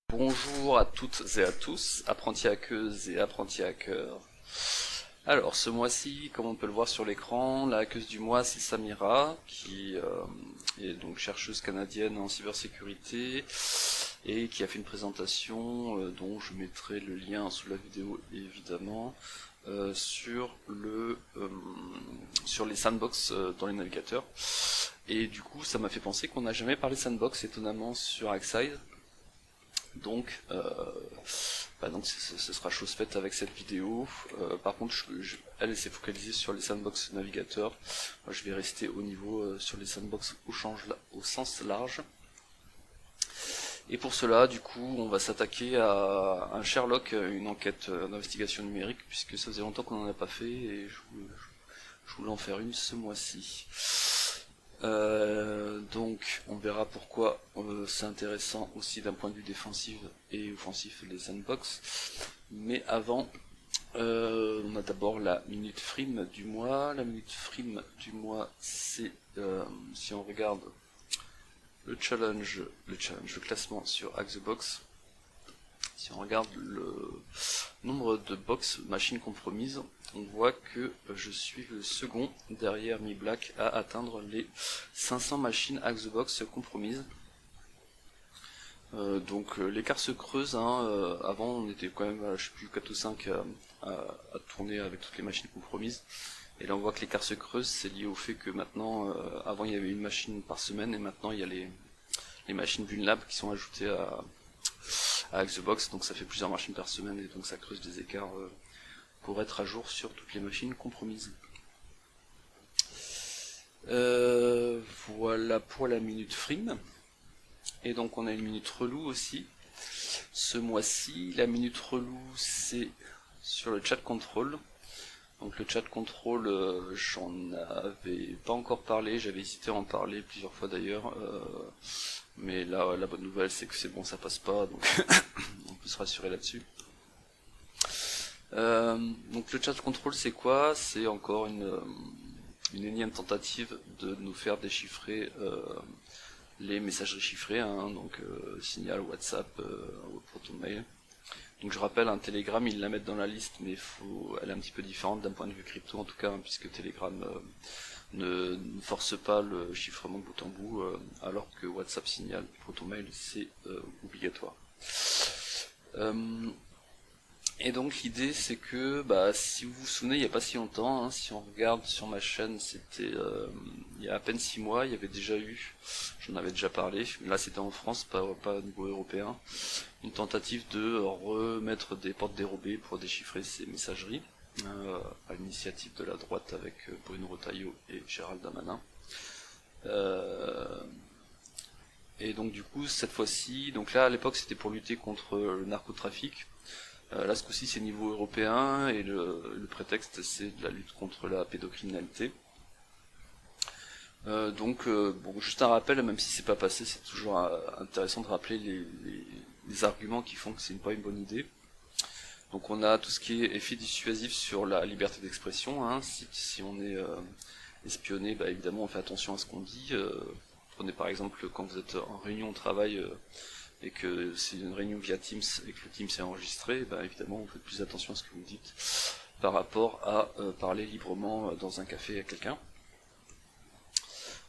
Bonjour à toutes et à tous, apprentis hackeuses et apprentis hackers. Alors, ce mois-ci, comme on peut le voir sur l'écran, la hackeuse du mois c'est Samira, qui est donc chercheuse canadienne en cybersécurité et qui a fait une présentation dont je mettrai le lien sous la vidéo évidemment sur les sandbox dans les navigateurs. Et du coup, ça m'a fait penser qu'on n'a jamais parlé sandbox étonnamment sur Hackside. Donc, ce sera chose faite avec cette vidéo. Par contre, elle s'est focalisée sur les sandbox navigateurs. Moi, je vais rester au niveau sur les sandbox au sens large. Et pour cela, du coup, on va s'attaquer à un Sherlock, une enquête d'investigation numérique, puisque ça faisait longtemps qu'on n'en a pas fait et je voulais en faire une ce mois-ci. Donc on verra pourquoi c'est intéressant aussi d'un point de vue défensif et offensif les sandbox. Mais avant, on a d'abord la minute frime du mois. La minute frime du mois, c'est si on regarde le challenge, le classement sur Hack the Box. Si on regarde le nombre de box machines compromises, on voit que je suis le second derrière Mi Black à atteindre les 500 machines Hack the Box compromises. Donc l'écart se creuse, hein. Avant on était quand même je sais plus 4 ou 5 à tourner avec toutes les machines compromises. Et là on voit que l'écart se creuse, c'est lié au fait que maintenant, avant il y avait une machine par semaine et maintenant il y a les machines vulnérables qui sont ajoutées à Xbox, donc ça fait plusieurs machines par semaine et donc ça creuse des écarts pour être à jour sur toutes les machines compromises. Voilà pour la minute frime. Et donc on a une minute relou aussi. Ce mois-ci, la minute relou c'est sur le chat control. Donc le chat control, j'en avais pas encore parlé, j'avais hésité à en parler plusieurs fois d'ailleurs. Mais là, la bonne nouvelle, c'est que c'est bon, ça passe pas, donc on peut se rassurer là-dessus. Donc le chat control, c'est quoi? C'est encore une énième tentative de nous faire déchiffrer les messageries chiffrées, hein, donc Signal, WhatsApp, ProtonMail. Donc je rappelle, un Telegram, ils la mettent dans la liste, mais elle est un petit peu différente d'un point de vue crypto en tout cas, hein, puisque Telegram ne force pas le chiffrement de bout en bout, alors que WhatsApp, Signal, ProtonMail, c'est obligatoire. Et donc l'idée c'est que, si vous vous souvenez, il n'y a pas si longtemps, hein, si on regarde sur ma chaîne, c'était il y a à peine 6 mois, il y avait déjà eu, j'en avais déjà parlé, mais là c'était en France, pas au niveau européen, une tentative de remettre des portes dérobées pour déchiffrer ces messageries, à l'initiative de la droite avec Bruno Retailleau et Gérald Darmanin. Et donc du coup cette fois-ci, donc là à l'époque c'était pour lutter contre le narcotrafic. Là ce coup-ci c'est niveau européen et le prétexte c'est de la lutte contre la pédocriminalité. Bon, juste un rappel, même si c'est pas passé, c'est toujours intéressant de rappeler les arguments qui font que c'est pas une bonne idée. Donc on a tout ce qui est effet dissuasif sur la liberté d'expression, hein. Si on est espionné, évidemment on fait attention à ce qu'on dit. Prenez par exemple quand vous êtes en réunion au travail et que c'est une réunion via Teams et que le Teams est enregistré, évidemment vous faites plus attention à ce que vous dites par rapport à parler librement dans un café à quelqu'un.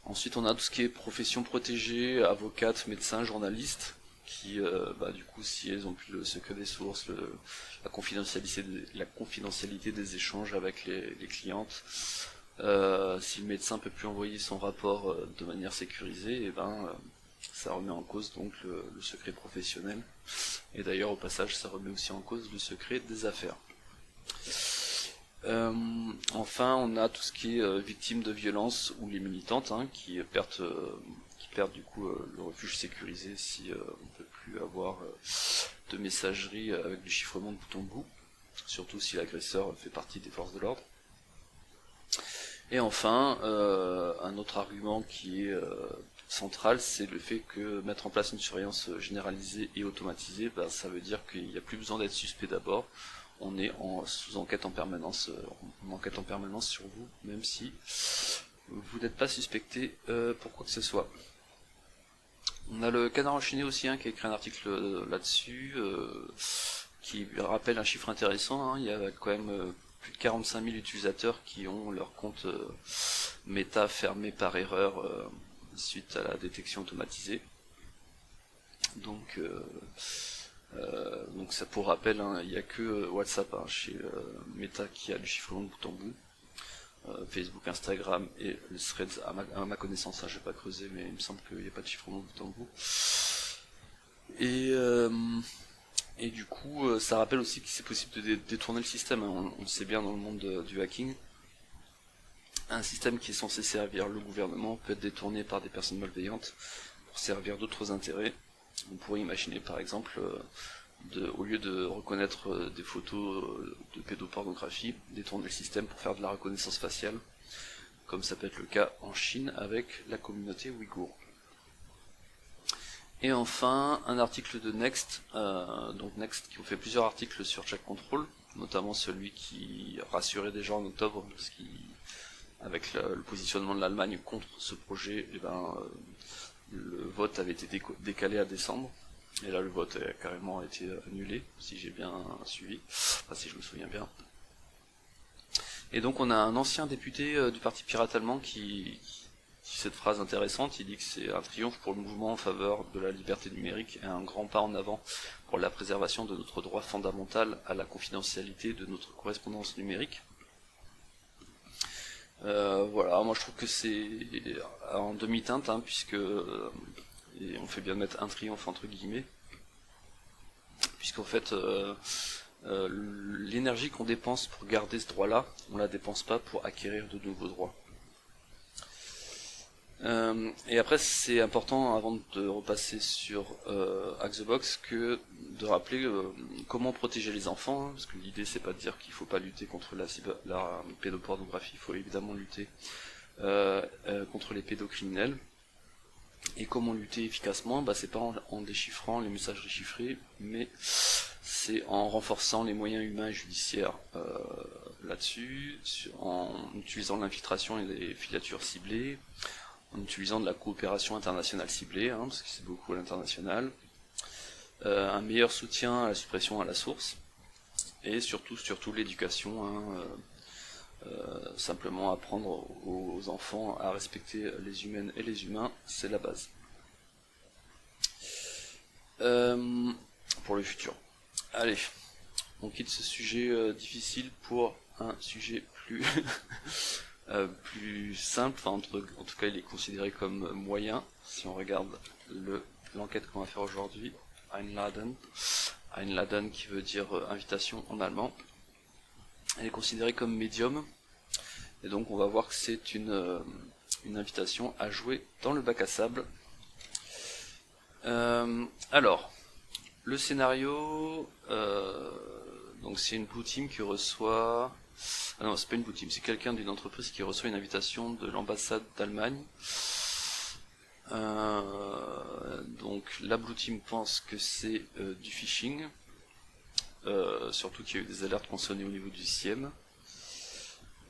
Ensuite on a tout ce qui est profession protégée, avocates, médecins, journalistes, qui du coup si elles ont plus le secret des sources, la confidentialité des échanges avec les clientes, si le médecin peut plus envoyer son rapport de manière sécurisée, ça remet en cause donc le secret professionnel. Et d'ailleurs au passage ça remet aussi en cause le secret des affaires. Enfin on a tout ce qui est victime de violence ou les militantes, hein, qui perdent du coup le refuge sécurisé si on ne peut plus avoir de messagerie avec du chiffrement de bout en bout, surtout si l'agresseur fait partie des forces de l'ordre. Et enfin, un autre argument qui est central, c'est le fait que mettre en place une surveillance généralisée et automatisée, ça veut dire qu'il n'y a plus besoin d'être suspect d'abord. On est sous enquête en permanence, on enquête en permanence sur vous, même si vous n'êtes pas suspecté pour quoi que ce soit. On a le Canard enchaîné aussi, hein, qui a écrit un article là-dessus, qui rappelle un chiffre intéressant, hein. Il y a quand même plus de 45 000 utilisateurs qui ont leur compte Meta fermé par erreur suite à la détection automatisée. Donc ça, pour rappel, hein, il n'y a que WhatsApp, hein, chez Meta, qui a le chiffrement de bout en bout. Facebook, Instagram et le Threads, à ma connaissance, hein, je vais pas creuser, mais il me semble qu'il n'y a pas de chiffrement de bout en bout. Et du coup, ça rappelle aussi que c'est possible de détourner le système, hein. On le sait bien dans le monde du hacking. Un système qui est censé servir le gouvernement peut être détourné par des personnes malveillantes pour servir d'autres intérêts. On pourrait imaginer par exemple, au lieu de reconnaître des photos de pédopornographie, détourner le système pour faire de la reconnaissance faciale, comme ça peut être le cas en Chine avec la communauté ouïghour. Et enfin, un article de Next, donc Next qui ont fait plusieurs articles sur Check Control, notamment celui qui rassurait déjà en octobre, parce qu'avec le positionnement de l'Allemagne contre ce projet, le vote avait été décalé à décembre, et là le vote a carrément été annulé, si j'ai bien suivi, enfin si je me souviens bien. Et donc on a un ancien député du parti pirate allemand qui cette phrase intéressante, il dit que c'est un triomphe pour le mouvement en faveur de la liberté numérique et un grand pas en avant pour la préservation de notre droit fondamental à la confidentialité de notre correspondance numérique. Voilà, moi je trouve que c'est en demi-teinte, hein, puisque et on fait bien de mettre un triomphe entre guillemets, puisqu'en fait l'énergie qu'on dépense pour garder ce droit-là, on la dépense pas pour acquérir de nouveaux droits. Et après c'est important, avant de repasser sur Hack the Box, que de rappeler comment protéger les enfants, hein, parce que l'idée c'est pas de dire qu'il faut pas lutter contre la pédopornographie, il faut évidemment lutter contre les pédocriminels. Et comment lutter efficacement, c'est pas en déchiffrant les messages déchiffrés, mais c'est en renforçant les moyens humains et judiciaires là-dessus, en utilisant l'infiltration et les filatures ciblées, en utilisant de la coopération internationale ciblée, hein, parce que c'est beaucoup à l'international, un meilleur soutien à la suppression à la source, et surtout l'éducation, hein, simplement apprendre aux enfants à respecter les humaines et les humains, c'est la base. Pour le futur. Allez, on quitte ce sujet difficile pour un sujet plus plus simple, enfin, en tout cas il est considéré comme moyen, si on regarde l'enquête qu'on va faire aujourd'hui, Einladen qui veut dire invitation en allemand, elle est considérée comme médium, et donc on va voir que c'est une invitation à jouer dans le bac à sable. Alors, le scénario, donc c'est une blue team qui reçoit... Ah non, c'est pas une blue team, c'est quelqu'un d'une entreprise qui reçoit une invitation de l'ambassade d'Allemagne. Donc la blue team pense que c'est du phishing, surtout qu'il y a eu des alertes qui ont sonné au niveau du SIEM.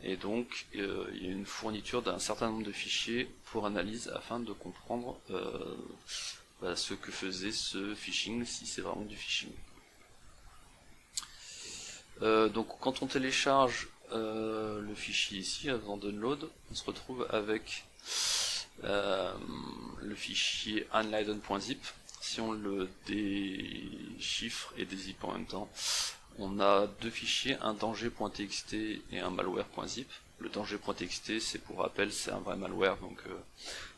Et donc il y a une fourniture d'un certain nombre de fichiers pour analyse afin de comprendre ce que faisait ce phishing, si c'est vraiment du phishing. Donc quand on télécharge le fichier ici, avant download, on se retrouve avec le fichier unleiden.zip. Si on le déchiffre et dézip en même temps, on a deux fichiers, un danger.txt et un malware.zip. Le danger.txt, c'est pour rappel, c'est un vrai malware, donc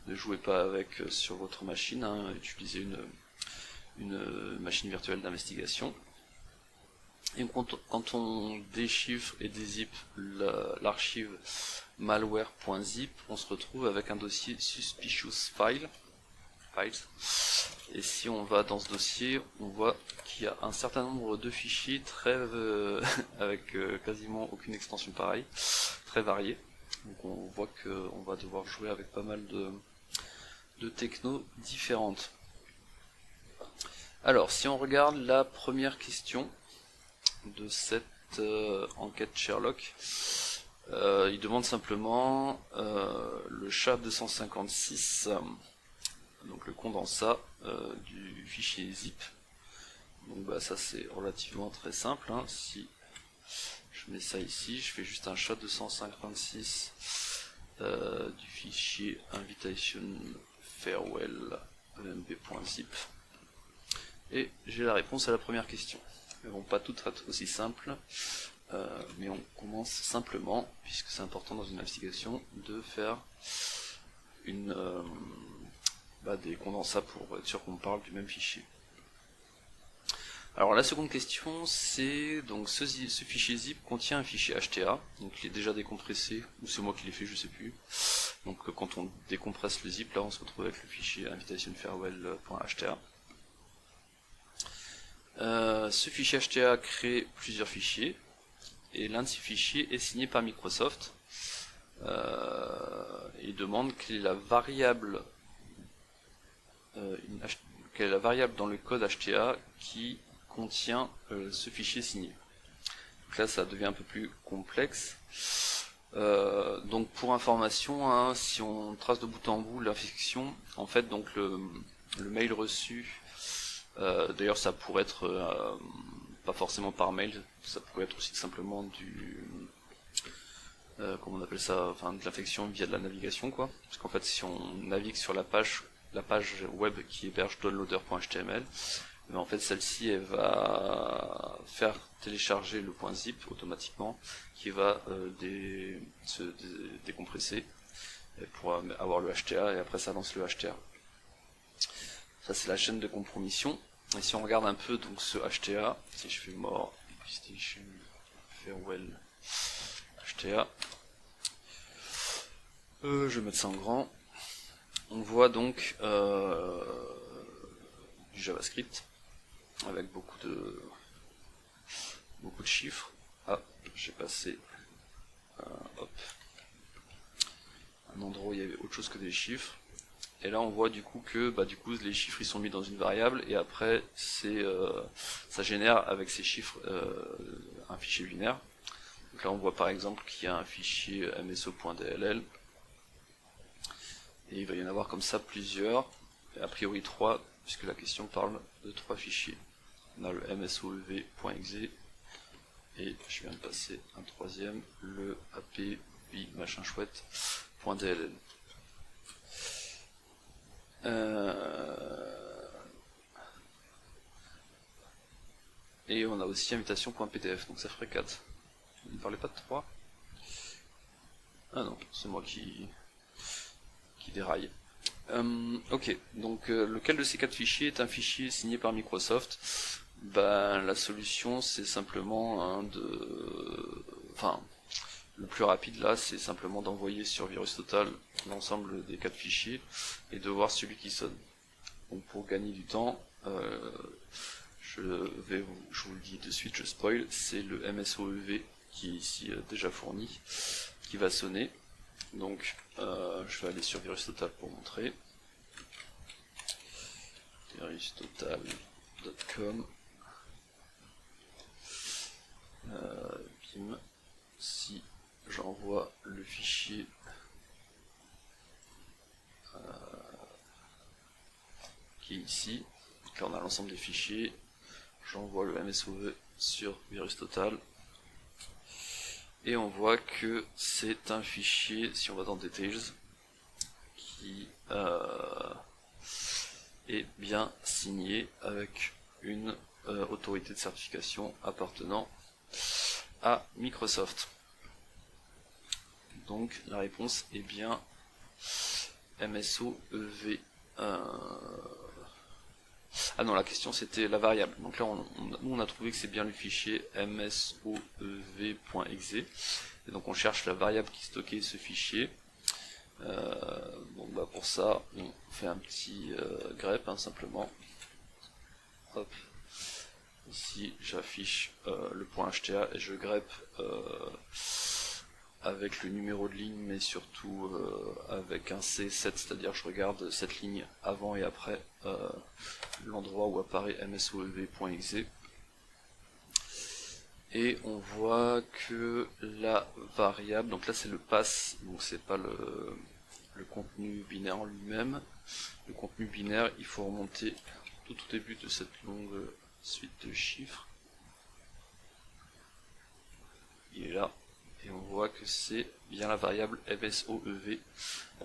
ne jouez pas avec sur votre machine, hein, utilisez une machine virtuelle d'investigation. Et quand on déchiffre et dézip l'archive malware.zip, on se retrouve avec un dossier suspicious files. Et si on va dans ce dossier, on voit qu'il y a un certain nombre de fichiers très avec quasiment aucune extension pareille, très variés. Donc on voit qu'on va devoir jouer avec pas mal de technos différentes. Alors, si on regarde la première question de cette enquête Sherlock, il demande simplement le SHA-256 donc le condensat du fichier zip. Donc bah ça c'est relativement très simple, hein. Si je mets ça ici, je fais juste un chat 256 du fichier invitation farewell emp.zip et j'ai la réponse à la première question. Mais bon, pas tout être aussi simple, mais on commence simplement, puisque c'est important dans une investigation, de faire des condensats pour être sûr qu'on parle du même fichier. Alors la seconde question, c'est donc ce fichier zip contient un fichier HTA, donc il est déjà décompressé, ou c'est moi qui l'ai fait, je sais plus. Donc quand on décompresse le zip, là on se retrouve avec le fichier invitationfarewell.hta. Ce fichier HTA crée plusieurs fichiers, et l'un de ces fichiers est signé par Microsoft. Il demande quelle est la variable dans le code HTA qui contient ce fichier signé. Donc là ça devient un peu plus complexe. Donc pour information, hein, si on trace de bout en bout l'infection, en fait donc le mail reçu, d'ailleurs ça pourrait être pas forcément par mail, ça pourrait être aussi simplement comment on appelle ça, enfin de l'infection via de la navigation quoi. Parce qu'en fait si on navigue sur la page web qui héberge downloader.html, mais en fait celle-ci elle va faire télécharger le .zip automatiquement qui va se décompresser pour avoir le HTA et après ça lance le HTA. Ça c'est la chaîne de compromission. Et si on regarde un peu donc ce HTA, si je fais more investigation farewell HTA, je vais mettre ça en grand. On voit donc du JavaScript avec beaucoup de chiffres. Ah, j'ai passé un endroit où il y avait autre chose que des chiffres. Et là on voit du coup que les chiffres ils sont mis dans une variable et après ça génère avec ces chiffres un fichier binaire. Donc là on voit par exemple qu'il y a un fichier mso.dll et il va y en avoir comme ça plusieurs, et a priori 3 puisque la question parle de 3 fichiers. On a le msoev.exe et je viens de passer un troisième, le apbi machin chouette.dll. Et on a aussi invitation.pdf, donc ça ferait 4. Vous ne parlez pas de 3? Ah non, c'est moi qui déraille. Ok, donc lequel de ces 4 fichiers est un fichier signé par Microsoft? La solution c'est simplement le plus rapide là, c'est simplement d'envoyer sur VirusTotal l'ensemble des 4 fichiers et de voir celui qui sonne. Donc pour gagner du temps, je vous le dis de suite, je spoil, c'est le MSOEV qui est ici déjà fourni, qui va sonner. Donc je vais aller sur VirusTotal pour montrer. VirusTotal.com. Bim. Si j'envoie le fichier qui est ici, donc là on a l'ensemble des fichiers, j'envoie le MSOV sur VirusTotal et on voit que c'est un fichier, si on va dans Details, qui est bien signé avec une autorité de certification appartenant à Microsoft. Donc la réponse est bien MSOEV. Ah non, la question c'était la variable. Donc là nous on a trouvé que c'est bien le fichier msoev.exe. Et donc on cherche la variable qui stockait ce fichier. Pour ça on fait un petit grep simplement. Hop. Ici j'affiche le point HTA et je grep avec le numéro de ligne, mais surtout avec un C7, c'est-à-dire je regarde cette ligne avant et après l'endroit où apparaît msoev.exe. Et on voit que la variable, donc là c'est le pass, donc c'est pas le contenu binaire en lui-même, le contenu binaire, il faut remonter tout au début de cette longue suite de chiffres. Il est là, et on voit que c'est bien la variable msoev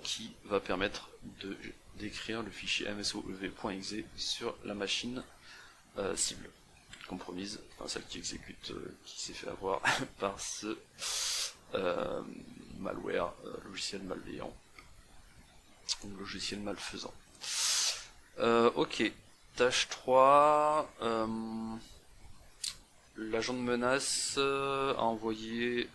qui va permettre de d'écrire le fichier msoev.exe sur la machine cible compromise, enfin celle qui exécute, qui s'est fait avoir par ce malware, logiciel malveillant ou logiciel malfaisant. Ok, tâche 3, l'agent de menace a envoyé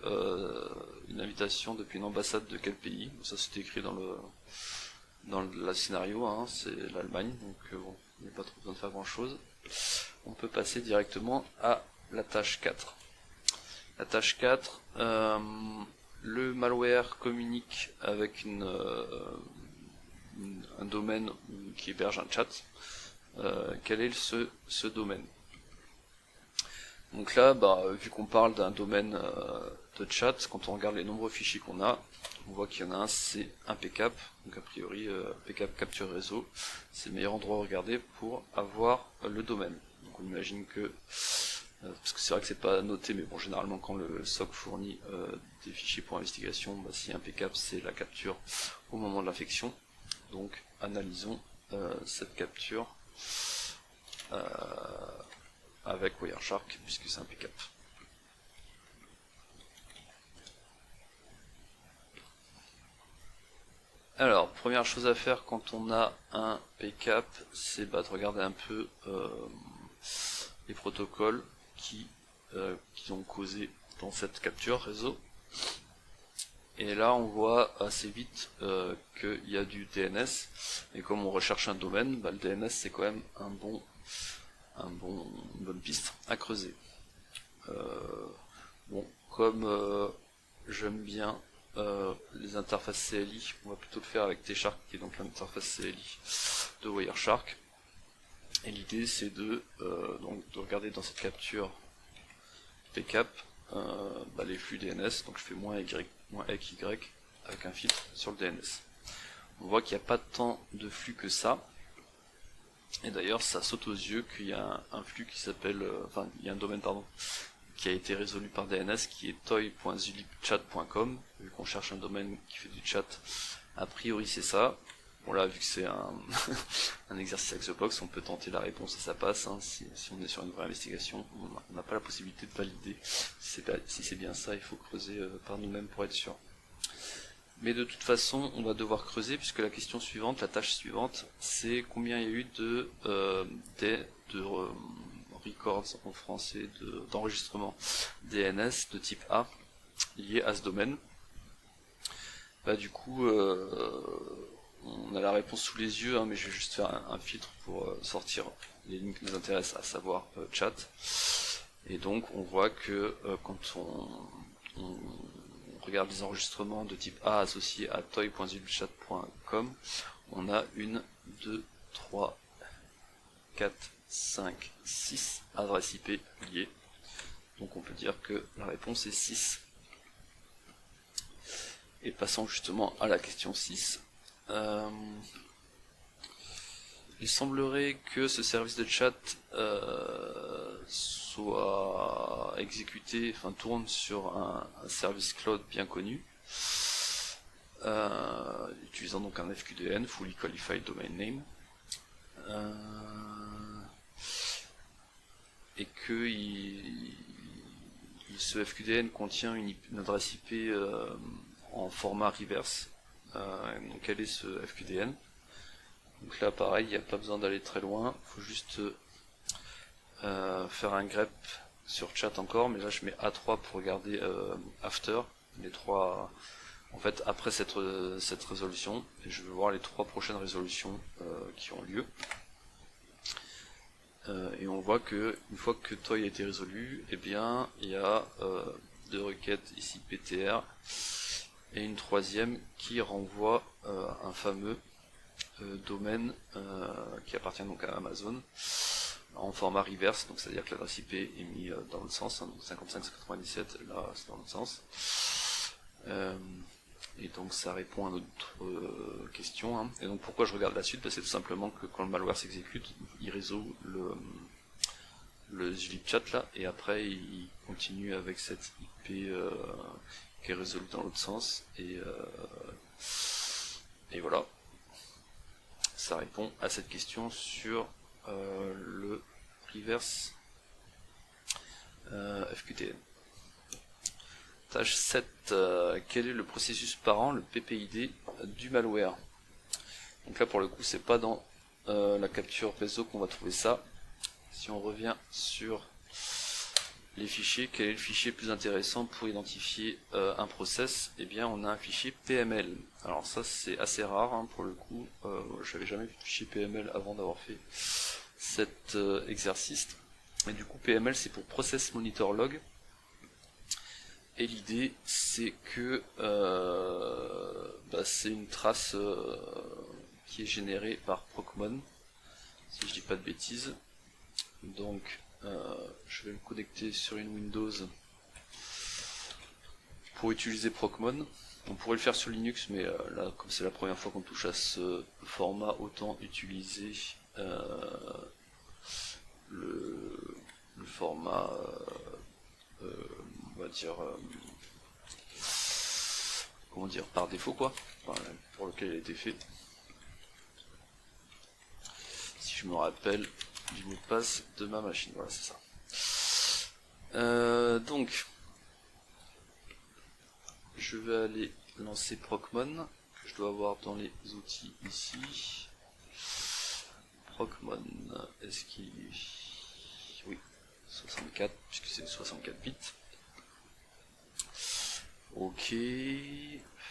une invitation depuis une ambassade de quel pays? Ça c'était écrit dans le scénario, hein, c'est l'Allemagne, donc bon, il n'y a pas trop besoin de faire grand chose. On peut passer directement à la tâche 4. La tâche 4, le malware communique avec un domaine qui héberge un chat. Quel est ce domaine? Donc là, vu qu'on parle d'un domaine de chat, quand on regarde les nombreux fichiers qu'on a, on voit qu'il y en a un, c'est un PCAP, donc a priori PCAP capture réseau, c'est le meilleur endroit à regarder pour avoir le domaine. Donc on imagine que, parce que c'est vrai que c'est pas noté, mais bon, généralement quand le SOC fournit des fichiers pour investigation, si un PCAP c'est la capture au moment de l'infection. Donc analysons cette capture avec Wireshark, puisque c'est un PCAP. Alors, première chose à faire quand on a un PCAP, c'est de regarder un peu les protocoles qui ont causé dans cette capture réseau. Et là, on voit assez vite qu'il y a du DNS, et comme on recherche un domaine, le DNS c'est quand même une bonne piste à creuser. Bon, comme j'aime bien les interfaces CLI, on va plutôt le faire avec T-Shark, qui est donc l'interface CLI de Wireshark. Et l'idée c'est de regarder dans cette capture PCAP les flux DNS, donc je fais -y avec un filtre sur le DNS. On voit qu'il n'y a pas tant de flux que ça, et d'ailleurs ça saute aux yeux qu'il y a un flux qui s'appelle, il y a un domaine qui a été résolu par DNS qui est toy.zulipchat.com. Vu qu'on cherche un domaine qui fait du chat, a priori c'est ça. Bon là, vu que c'est un exercice avec The Box, on peut tenter la réponse et ça passe. Hein. Si on est sur une vraie investigation, on n'a pas la possibilité de valider. Si c'est bien ça, il faut creuser par nous-mêmes pour être sûr. Mais de toute façon, on va devoir creuser puisque la question suivante, la tâche suivante, c'est combien il y a eu de records en français, d'enregistrement DNS de type A liés à ce domaine. Du coup, on a la réponse sous les yeux, hein, mais je vais juste faire un filtre pour sortir les lignes qui nous intéressent, à savoir chat. Et donc on voit que quand on regarde les enregistrements de type A associés à toy.zulipchat.com, on a 1, 2, 3, 4, 5, 6 adresses IP liées. Donc on peut dire que la réponse est 6. Et passons justement à la question 6. Il semblerait que ce service de chat soit exécuté, tourne sur un service cloud bien connu, utilisant donc un FQDN, Fully Qualified Domain Name, et que ce FQDN contient une adresse IP en format reverse. Donc quel est ce FQDN? Donc là pareil, il n'y a pas besoin d'aller très loin, il faut juste faire un grep sur chat encore, mais là je mets A3 pour regarder after, les trois, en fait après cette résolution, et je veux voir les 3 prochaines résolutions qui ont lieu. Et on voit que une fois que toy a été résolu, eh bien il y a 2 requêtes ici PTR et une troisième qui renvoie un fameux domaine qui appartient donc à Amazon en format reverse, donc c'est à dire que l'adresse IP est mise dans l'autre sens, hein, donc 55.197, là c'est dans l'autre sens. Et donc ça répond à notre question. Hein. Et donc pourquoi je regarde la suite? C'est tout simplement que quand le malware s'exécute, il résout le glitch là, et après il continue avec cette IP qui est résolue dans l'autre sens, et voilà. Ça répond à cette question sur le reverse FQTN. Tâche 7. Quel est le processus parent, le PPID du malware? Donc là pour le coup c'est pas dans la capture réseau qu'on va trouver ça. Si on revient sur les fichiers, quel est le fichier plus intéressant pour identifier un process? Eh bien on a un fichier PML. Alors ça c'est assez rare hein, pour le coup, j'avais jamais vu de fichier PML avant d'avoir fait cet exercice. Et du coup PML c'est pour Process Monitor Log. Et l'idée c'est que c'est une trace qui est générée par Procmon, si je dis pas de bêtises. Donc je vais me connecter sur une Windows pour utiliser Procmon. On pourrait le faire sur Linux, mais là comme c'est la première fois qu'on touche à ce format, autant utiliser le format on va dire comment dire, par défaut quoi, enfin, pour lequel il a été fait. Si je me rappelle du mot de passe de ma machine, voilà c'est ça. Donc je vais aller lancer Procmon, que je dois avoir dans les outils ici. Procmon, est-ce qu'il est... Oui, 64, puisque c'est 64 bits. Ok,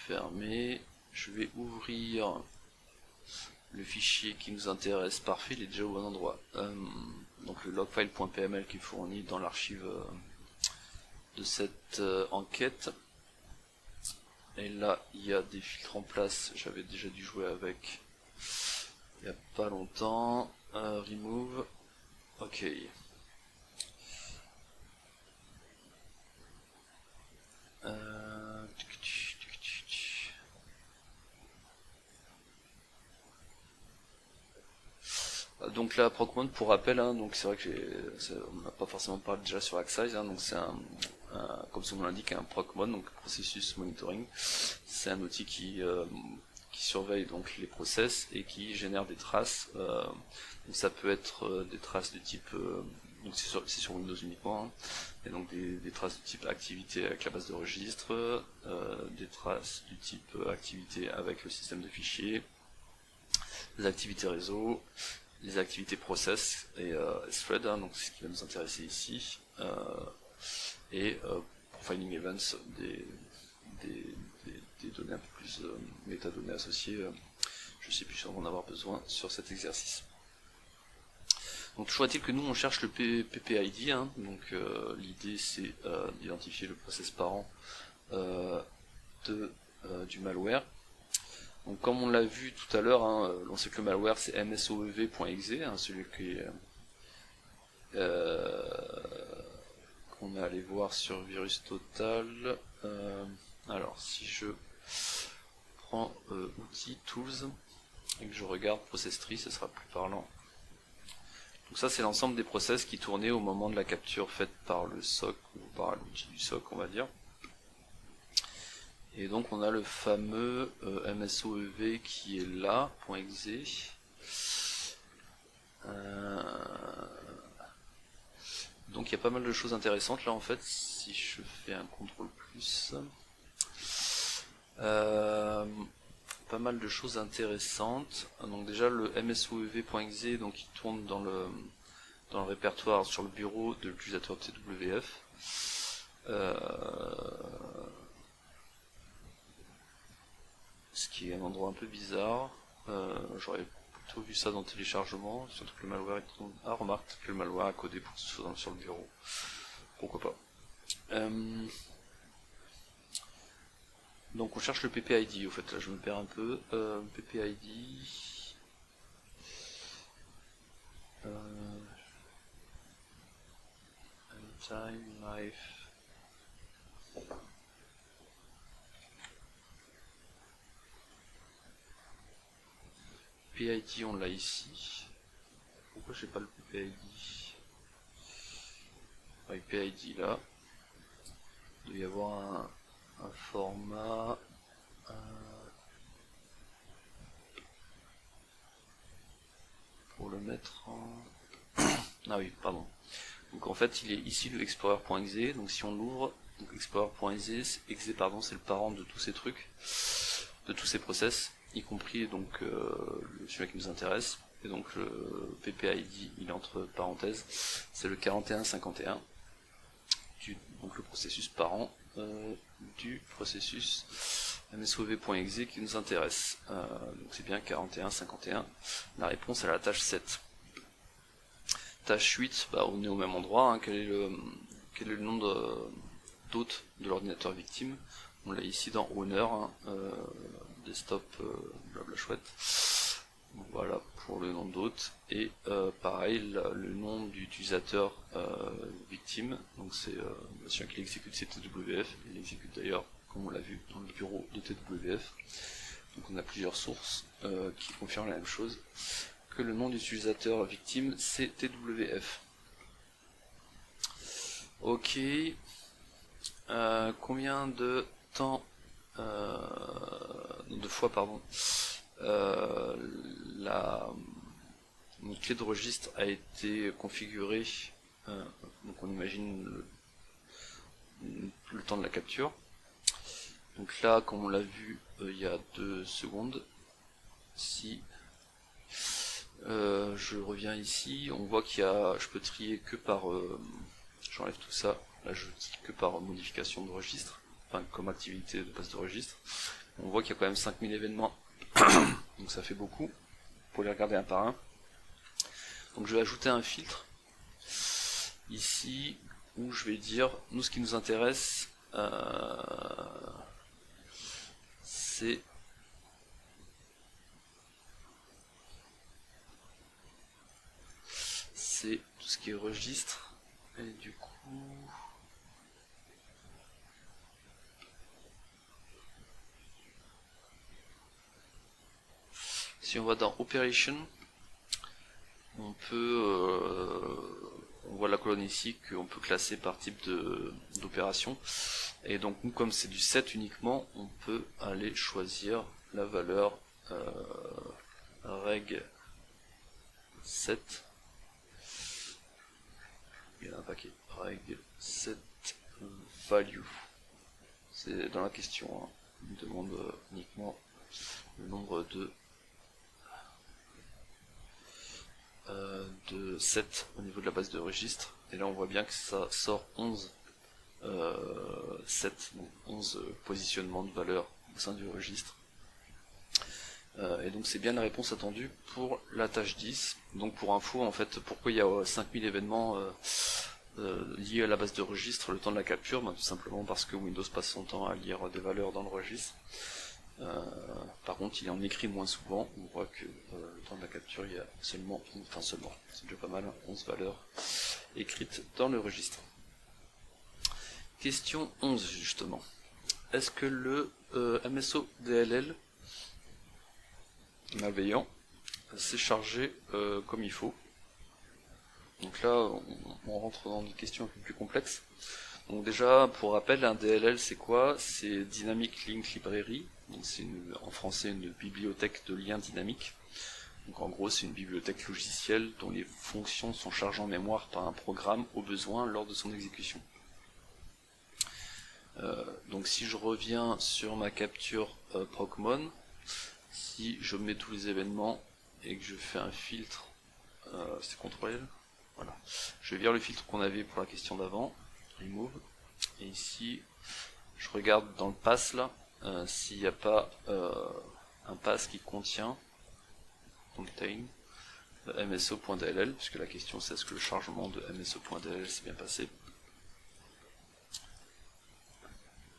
fermé. Je vais ouvrir le fichier qui nous intéresse. Parfait, il est déjà au bon endroit. Donc le logfile.pml qui est fourni dans l'archive de cette enquête. Et là, il y a des filtres en place. J'avais déjà dû jouer avec il n'y a pas longtemps. Remove. Ok. Donc là, Procmon, pour rappel, hein, donc c'est vrai que on n'a pas forcément parlé déjà sur Acksize, hein, donc c'est comme son nom l'indique, un Procmon, donc processus monitoring. C'est un outil qui surveille donc les process et qui génère des traces. Donc ça peut être des traces de type, donc c'est sur Windows uniquement, hein, et donc des traces de type activité avec la base de registre, des traces du type activité avec le système de fichiers, des activités réseau, les activités process et thread, hein, donc c'est ce qui va nous intéresser ici, et profiling events, des données un peu plus métadonnées associées. Je sais plus si on va en avoir besoin sur cet exercice. Donc toujours est-il que nous on cherche le PPID, hein, donc l'idée c'est d'identifier le process parent du malware. Donc comme on l'a vu tout à l'heure, hein, on sait que le malware c'est msoev.exe, hein, celui qu'on est allé voir sur Virus Total. Alors si je prends outils, tools, et que je regarde process tree, ce sera plus parlant. Donc ça c'est l'ensemble des process qui tournaient au moment de la capture faite par le SOC, ou par l'outil du SOC on va dire. Et donc on a le fameux msoev qui est là, .exe. Donc il y a pas mal de choses intéressantes là en fait, si je fais un CTRL+. Pas mal de choses intéressantes. Donc déjà le msoev.exe, donc il tourne dans le répertoire sur le bureau de l'utilisateur TWF. Ce qui est un endroit un peu bizarre. J'aurais plutôt vu ça dans le téléchargement, surtout que le malware est... Ah, remarque que le malware a codé pour que ce soit sur le bureau. Pourquoi pas. Donc on cherche le PPID, au fait, là je me perds un peu. PPID... Time, life... PPID on l'a ici. Pourquoi j'ai pas le PPID? PPID là. Il doit y avoir un format. Pour le mettre en... Ah oui, pardon. Donc en fait il est ici le explorer.exe, donc si on l'ouvre, donc explorer.exe, pardon, c'est le parent de tous ces trucs, de tous ces process, y compris donc celui qui nous intéresse, et donc le PPID il est entre parenthèses, c'est le 4151, donc le processus parent du processus msov.exe qui nous intéresse. Donc c'est bien 4151, la réponse à la tâche 7. Tâche 8, bah, on est au même endroit, hein. Quel est le nom d'hôte de l'ordinateur victime? On l'a ici dans Owner, hein, desktop, blabla chouette. Voilà pour le nom d'hôte. Et pareil, le nom d'utilisateur victime, donc c'est celui qui exécute c'est TWF, il exécute d'ailleurs, comme on l'a vu, dans le bureau de TWF. Donc on a plusieurs sources qui confirment la même chose, que le nom d'utilisateur victime c'est TWF. Ok. Combien de temps de fois pardon la clé de registre a été configurée, donc on imagine le temps de la capture. Donc là, comme on l'a vu il y a 2 secondes, si je reviens ici, on voit qu'il y a, je peux trier que par, j'enlève tout ça, là je trie que par modification de registre, enfin comme activité de base de registre. On voit qu'il y a quand même 5000 événements, donc ça fait beaucoup, pour les regarder un par un. Donc je vais ajouter un filtre, ici, où je vais dire, nous ce qui nous intéresse, c'est tout ce qui est registre, et du coup... Si on va dans Operation, on voit la colonne ici qu'on peut classer par type d'opération. Et donc nous, comme c'est du set uniquement, on peut aller choisir la valeur reg 7. Il y a un paquet reg 7 value. C'est dans la question, hein. On demande uniquement le nombre de 7 au niveau de la base de registre, et là on voit bien que ça sort 11 7, donc 11 positionnements de valeurs au sein du registre, et donc c'est bien la réponse attendue pour la tâche 10. Donc pour info, en fait, pourquoi il y a 5000 événements liés à la base de registre, le temps de la capture, tout simplement parce que Windows passe son temps à lire des valeurs dans le registre. Par contre, il en écrit moins souvent. On voit que le temps de la capture, il y a seulement, c'est déjà pas mal, 11 valeurs écrites dans le registre. Question 11 justement. Est-ce que le MSO DLL malveillant s'est chargé comme il faut? Donc là, on rentre dans des questions un peu plus complexes. Donc déjà, pour rappel, un DLL c'est quoi? C'est Dynamic Link Library. Donc c'est en français une bibliothèque de liens dynamiques. Donc en gros, c'est une bibliothèque logicielle dont les fonctions sont chargées en mémoire par un programme au besoin lors de son exécution. Donc si je reviens sur ma capture Procmon, si je mets tous les événements et que je fais un filtre, c'est CTRL, voilà. Je vais lire le filtre qu'on avait pour la question d'avant, remove, et ici je regarde dans le pass là, s'il n'y a pas un pass qui contient contain mso.dll, puisque la question c'est est-ce que le chargement de mso.dll s'est bien passé.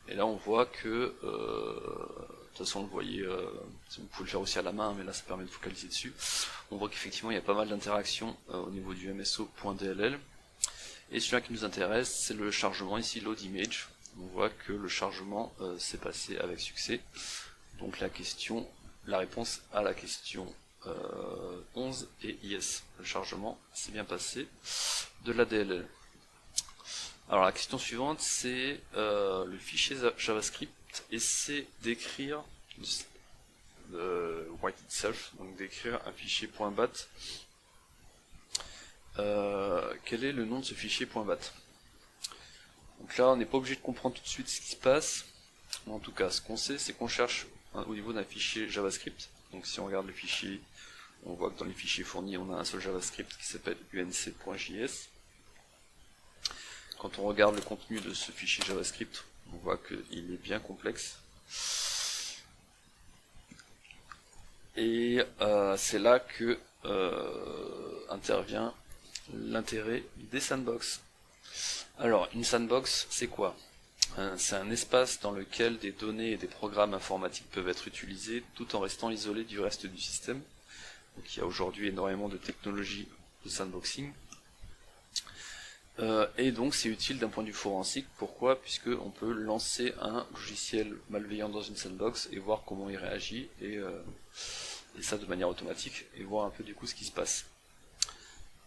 Et là on voit que, de toute façon vous voyez, vous pouvez le faire aussi à la main, mais là ça permet de focaliser dessus, on voit qu'effectivement il y a pas mal d'interactions au niveau du mso.dll, et celui-là qui nous intéresse c'est le chargement, ici load image. On voit que le chargement s'est passé avec succès, donc la réponse à la question 11 et yes, le chargement s'est bien passé de la DLL. Alors la question suivante, c'est le fichier JavaScript essaie d'écrire write itself, donc d'écrire un fichier .bat. Quel est le nom de ce fichier .bat? Donc là, on n'est pas obligé de comprendre tout de suite ce qui se passe. Mais en tout cas, ce qu'on sait, c'est qu'on cherche au niveau d'un fichier JavaScript. Donc si on regarde le fichier, on voit que dans les fichiers fournis, on a un seul JavaScript qui s'appelle unc.js. Quand on regarde le contenu de ce fichier JavaScript, on voit qu'il est bien complexe. Et c'est là que intervient l'intérêt des sandbox. Alors, une sandbox, c'est quoi? C'est un espace dans lequel des données et des programmes informatiques peuvent être utilisés tout en restant isolés du reste du système. Donc il y a aujourd'hui énormément de technologies de sandboxing. Et donc c'est utile d'un point de vue forensique. Pourquoi? Puisque on peut lancer un logiciel malveillant dans une sandbox et voir comment il réagit, et ça de manière automatique, et voir un peu du coup ce qui se passe.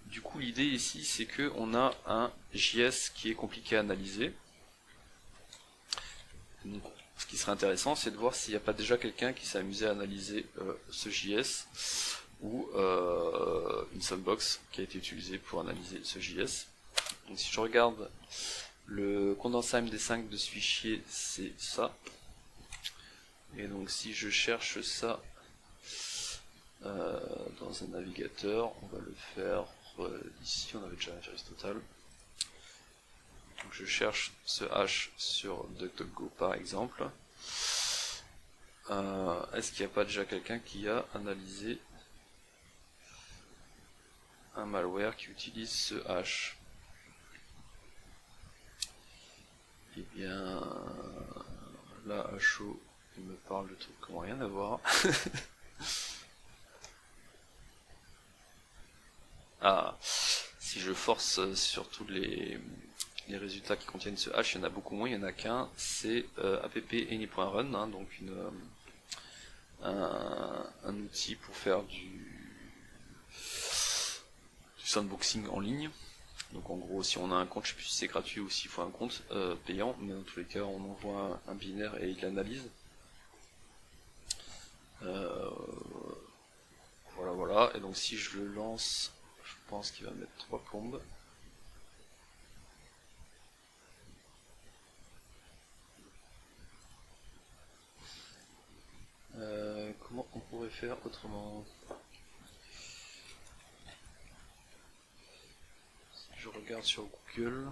Du coup l'idée ici c'est que on a un JS qui est compliqué à analyser. Donc, ce qui serait intéressant, c'est de voir s'il n'y a pas déjà quelqu'un qui s'est amusé à analyser ce JS, ou une sandbox qui a été utilisée pour analyser ce JS. Donc si je regarde le condensat MD5 de ce fichier, c'est ça. Et donc si je cherche ça dans un navigateur, on va le faire ici, on avait déjà Aristotle. Donc je cherche ce hash sur DuckDuckGo par exemple. Est-ce qu'il n'y a pas déjà quelqu'un qui a analysé un malware qui utilise ce hash? Eh bien, là, à chaud, il me parle de trucs qui n'ont rien à voir. Ah, si je force sur tous les résultats qui contiennent ce hash, il y en a beaucoup moins, il n'y en a qu'un, c'est app-any.run, hein, donc un outil pour faire du sandboxing en ligne. Donc en gros, si on a un compte, je sais plus si c'est gratuit ou s'il faut un compte payant, mais dans tous les cas, on envoie un binaire et il l'analyse. Voilà. Et donc si je le lance, je pense qu'il va mettre 3 plombes. Comment on pourrait faire autrement? Si je regarde sur Google,